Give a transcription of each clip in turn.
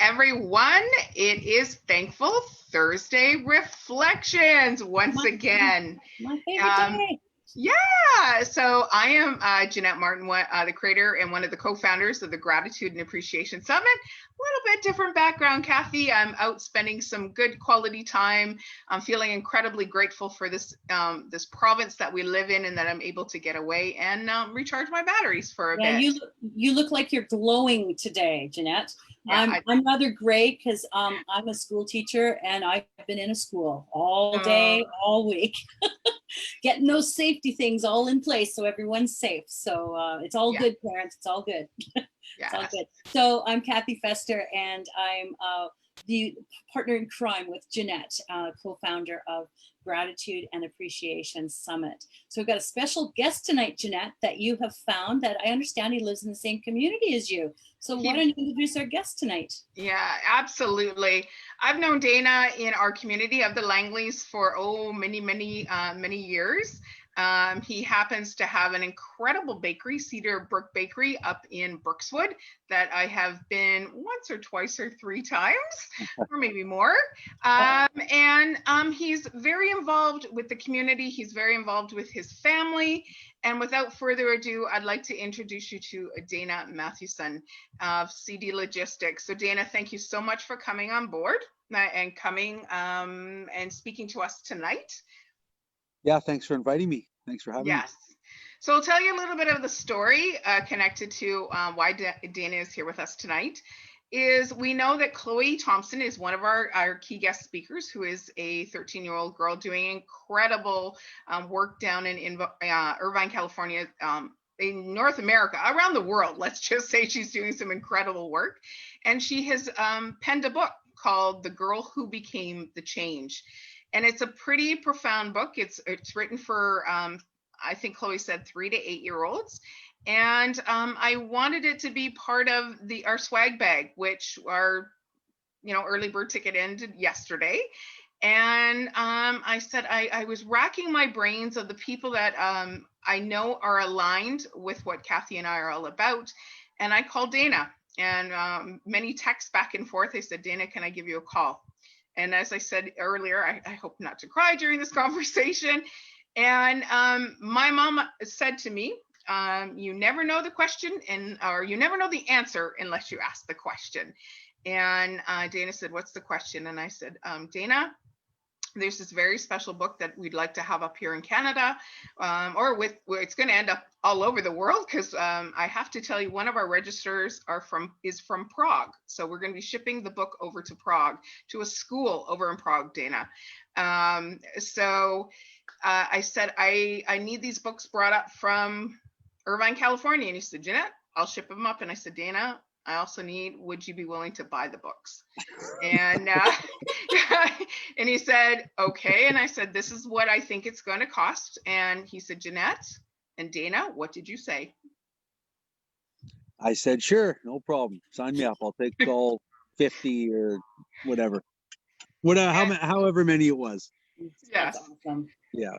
everyone. It is Thankful Thursday Reflections once again. My favorite Um, day. yeah, so I am Jeanette Martin, the creator and one of the co-founders of the Gratitude and Appreciation Summit. A little bit different background, Kathy. I'm out spending some good quality time. I'm feeling incredibly grateful for this this province that we live in, and that I'm able to get away and recharge my batteries for a Yeah, bit. you look like you're glowing today, Jeanette. Yeah, I'm rather gray because I'm a school teacher and I've been in a school all day, all week, getting those safety things all in place so everyone's safe. So it's all good, parents. It's all good. It's all good. So I'm Kathy Fester, and I'm the partner in crime with Jeanette, co-founder of Gratitude and Appreciation Summit. So we've got a special guest tonight, Jeanette, that you have found, that I understand he lives in the same community as you. So why don't you introduce our guest tonight? Yeah, absolutely. I've known Dana in our community of the Langleys for many years. He happens to have an incredible bakery, Cedar Brook Bakery, up in Brookswood, that I have been once or twice or three times, or maybe more. He's very involved with the community. He's very involved with his family. And without further ado, I'd like to introduce you to Dana Mathewson of CD Logistics. So Dana, thank you so much for coming on board and coming and speaking to us tonight. Yeah, thanks for inviting me. Thanks for having me. Yes. So I'll tell you a little bit of the story connected to why Dana is here with us tonight. Is we know that Chloe Thompson is one of our key guest speakers, who is a 13-year-old girl doing incredible work down in Irvine, California, in North America, around the world. Let's just say she's doing some incredible work. And she has penned a book called The Girl Who Became the Change. And it's a pretty profound book. It's written for, I think Chloe said 3 to 8 year olds. And I wanted it to be part of our swag bag, which our early bird ticket ended yesterday. And I said I was racking my brains of the people that I know are aligned with what Kathy and I are all about. And I called Dana, and many texts back and forth. I said, Dana, can I give you a call? And as I said earlier, I hope not to cry during this conversation. And my mom said to me, you never know the question or you never know the answer unless you ask the question. And Dana said, what's the question? And I said, Dana, there's this very special book that we'd like to have up here in Canada, or it's going to end up all over the world, because I have to tell you, one of our registrars is from Prague. So we're going to be shipping the book over to Prague, to a school over in Prague, Dana. So I said, I need these books brought up from Irvine, California. And he said, Jeanette, I'll ship them up. And I said, Dana, I also need, would you be willing to buy the books? And and he said, okay. And I said, this is what I think it's going to cost. And he said, Jeanette and Dana, what did you say? I said, sure, no problem. Sign me up. I'll take all 50 or whatever. However many it was. Yes. Awesome. Yeah.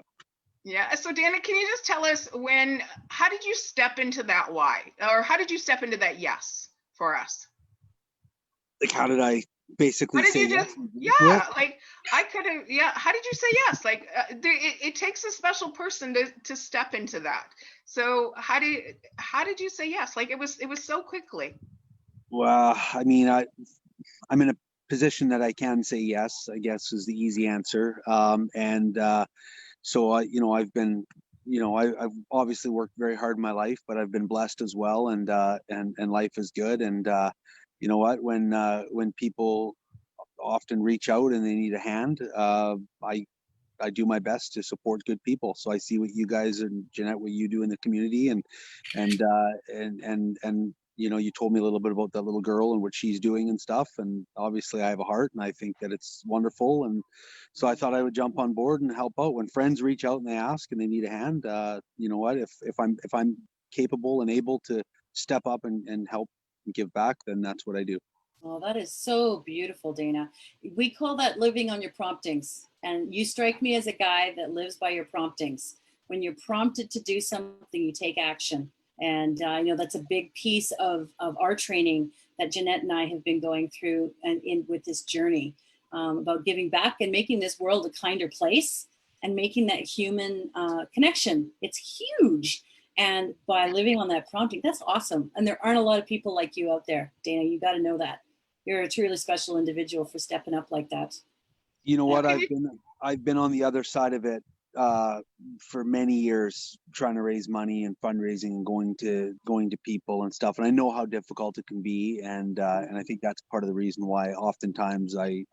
Yeah. So Dana, can you just tell us how did you step into that why? Or how did you step into that yes for us? Like, how did I basically say yes? Like I could have, how did you say yes? Like it takes a special person to step into that. So how did you say yes? Like it was so quickly. Well, I mean, I'm in a position that I can say yes, I guess, is the easy answer. So I've been, I've obviously worked very hard in my life, but I've been blessed as well, and life is good. And you know what, when people often reach out and they need a hand, I do my best to support good people. So I see what you guys and Jeanette, what you do in the community, and you told me a little bit about that little girl and what she's doing and stuff. And obviously I have a heart, and I think that it's wonderful. And so I thought I would jump on board and help out. When friends reach out and they ask and they need a hand, you know what, if I'm capable and able to step up and help and give back, then that's what I do. Oh, that is so beautiful, Dana. We call that living on your promptings. And you strike me as a guy that lives by your promptings. When you're prompted to do something, you take action. And I know that's a big piece of our training that Jeanette and I have been going through and with this journey about giving back and making this world a kinder place and making that human connection. It's huge. And by living on that prompting, that's awesome. And there aren't a lot of people like you out there, Dana. You got to know that. You're a truly special individual for stepping up like that. You know what? I've been on the other side of it for many years, trying to raise money and fundraising and going to people and stuff. And I know how difficult it can be. And I think that's part of the reason why oftentimes I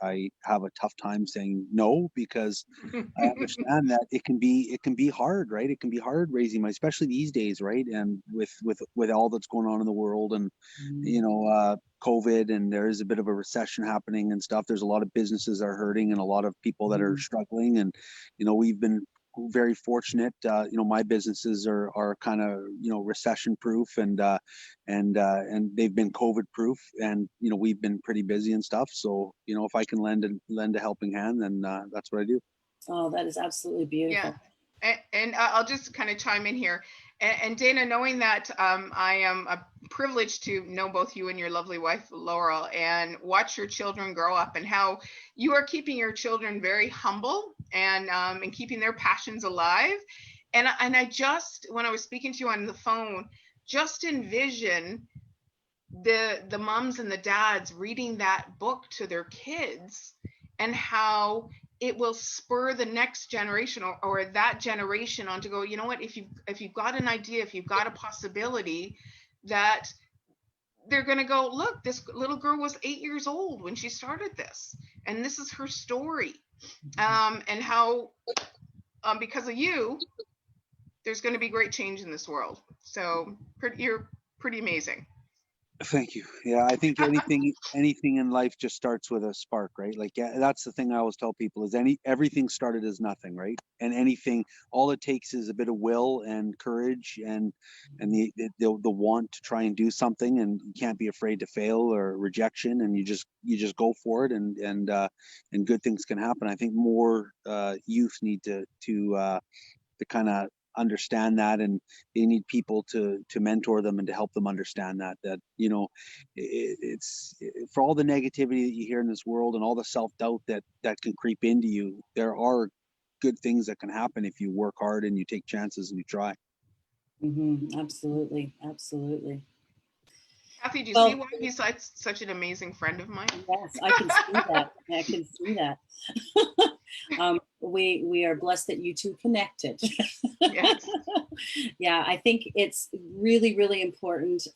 have a tough time saying no, because I understand that it can be hard, right? It can be hard raising money, especially these days, right? And with all that's going on in the world and, you know, COVID, and there is a bit of a recession happening and stuff. There's a lot of businesses that are hurting and a lot of people that are struggling. And, you know, we've been very fortunate. You know, my businesses are kind of, you know, recession proof and they've been COVID proof, and, you know, we've been pretty busy and stuff. So, you know, if I can lend a helping hand, then that's what I do. Oh, that is absolutely beautiful. Yeah. And I'll just kind of chime in here. And Dana, knowing that I am privileged to know both you and your lovely wife, Laurel, and watch your children grow up, and how you are keeping your children very humble and keeping their passions alive. And I just, when I was speaking to you on the phone, just envision the moms and the dads reading that book to their kids, and how it will spur the next generation or that generation on to go, you know what, if you've got an idea, if you've got a possibility, that they're going to go, look, this little girl was 8 years old when she started this, and this is her story. And how because of you, there's going to be great change in this world. So you're pretty amazing. Thank you. Yeah, I think anything in life just starts with a spark, right? Like, yeah, that's the thing I always tell people is everything started as nothing, right? And anything, all it takes is a bit of will and courage and the want to try and do something, and you can't be afraid to fail or rejection, and you just go for it, and good things can happen. I think more youth need to kind of understand that, and they need people to mentor them and to help them understand that you know, it's for all the negativity that you hear in this world and all the self-doubt that can creep into you, there are good things that can happen if you work hard and you take chances and you try. Absolutely. Kathy, do you see why he's such an amazing friend of mine? Yes, I can see that. We are blessed that you two connected. Yes. Yeah, I think it's really, really important,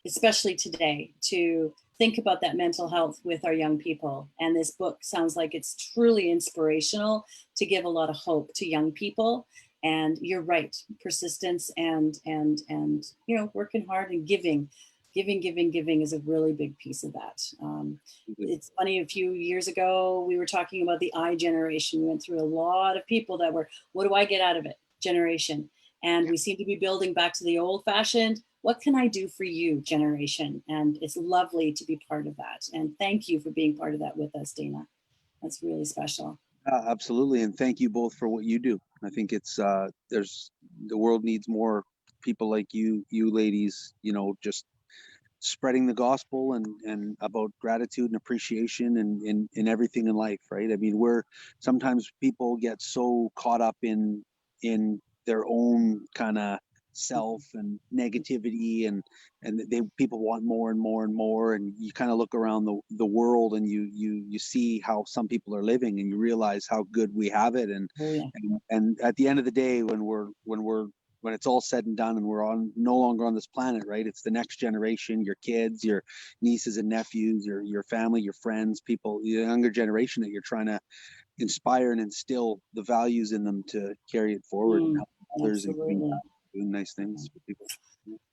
especially today, to think about that mental health with our young people. And this book sounds like it's truly inspirational to give a lot of hope to young people. And you're right, persistence and you know, working hard and giving is a really big piece of that. It's funny, a few years ago, we were talking about the I generation. We went through a lot of people that were, what do I get out of it generation? And we seem to be building back to the old fashioned, what can I do for you generation? And it's lovely to be part of that. And thank you for being part of that with us, Dana. That's really special. Absolutely. And thank you both for what you do. I think it's, the world needs more people like you ladies, you know, just spreading the gospel and about gratitude and appreciation and in everything in life, right? I mean, sometimes people get so caught up in their own kind of self and negativity, and people want more and more and more, and you kind of look around the world and you see how some people are living, and you realize how good we have it, and at the end of the day, when it's all said and done and we're no longer on this planet, right? It's the next generation, your kids, your nieces and nephews, your family, your friends, people, the younger generation that you're trying to inspire and instill the values in them to carry it forward and help others and doing nice things for people.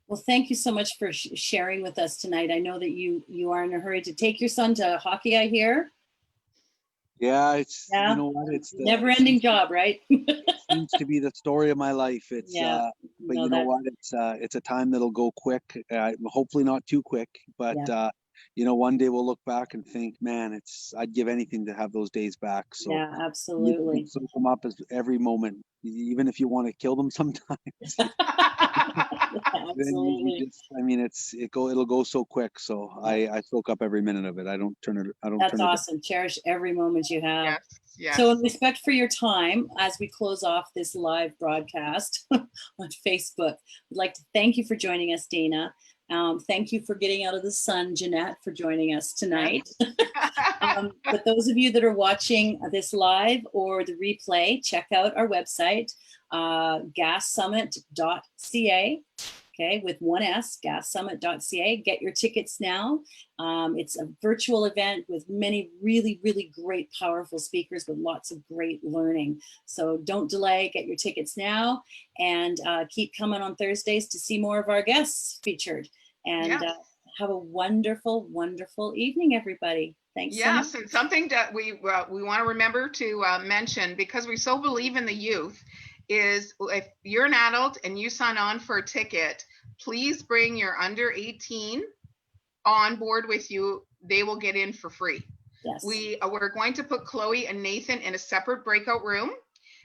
Well, thank you so much for sharing with us tonight. I know that you are in a hurry to take your son to hockey, I hear. Yeah, you know what? It's the never-ending job, right? Seems to be the story of my life. It's but you know what? It's a time that'll go quick. Hopefully not too quick, but you know, one day we'll look back and think, man, I'd give anything to have those days back. So yeah, absolutely. You soak them up as every moment, even if you want to kill them sometimes. Then Absolutely. I mean, it'll go so quick. So I soak up every minute of it. I don't turn it That's down. awesome. Cherish every moment you have. Yes, yes. So in respect for your time, as we close off this live broadcast on Facebook, I'd like to thank you for joining us, Dana. Thank you for getting out of the sun, Jeanette, for joining us tonight. But those of you that are watching this live or the replay, check out our website, gassummit.ca. Okay, with one S, gassummit.ca. Get your tickets now. It's a virtual event with many really, really great, powerful speakers with lots of great learning. So don't delay, get your tickets now, and keep coming on Thursdays to see more of our guests featured. And have a wonderful, wonderful evening, everybody. Thanks so much. Yes, and something that we want to remember to mention, because we so believe in the youth, is if you're an adult and you sign on for a ticket, please bring your under 18 on board with you. They will get in for free. Yes. We're going to put Chloe and Nathan in a separate breakout room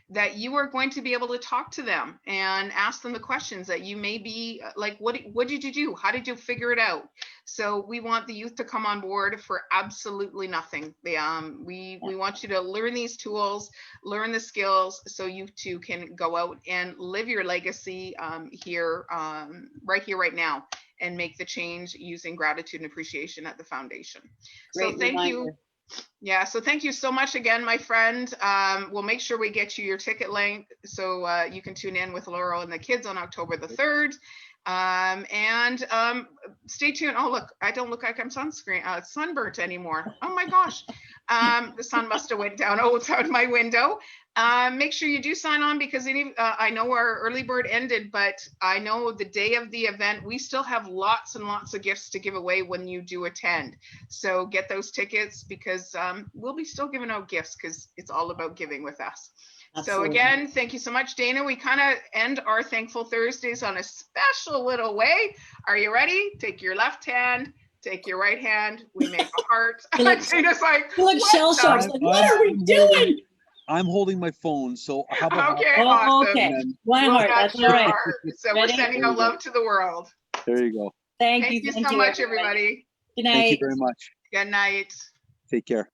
that you are going to be able to talk to them and ask them the questions that you may be like, what did you do? How did you figure it out? So we want the youth to come on board for absolutely nothing. We want you to learn these tools, learn the skills, so you too can go out and live your legacy here, right now, and make the change using gratitude and appreciation at the foundation. Great so thank reminder. you. Yeah, so thank you so much again, my friend. We'll make sure we get you your ticket link so you can tune in with Laurel and the kids on October the 3rd. Stay tuned. Oh, look, I don't look like I'm sunburnt anymore. Oh my gosh. The sun must have went down. Oh, it's out my window. Make sure you do sign on, because I know our early bird ended, but I know the day of the event, we still have lots and lots of gifts to give away when you do attend. So get those tickets, because we'll be still giving out gifts, because it's all about giving with us. Absolutely. So again, thank you so much, Dana. We kind of end our Thankful Thursdays on a special little way. Are you ready? Take your left hand, take your right hand. We make a heart. Dana's like, shell shocked. Like, what are we doing? I'm holding my phone, so how about okay, awesome. Okay, one heart. That's all right. So we're sending out love to the world. There you go. Thank you so much, everybody. Good night. Thank you very much. Good night. Take care.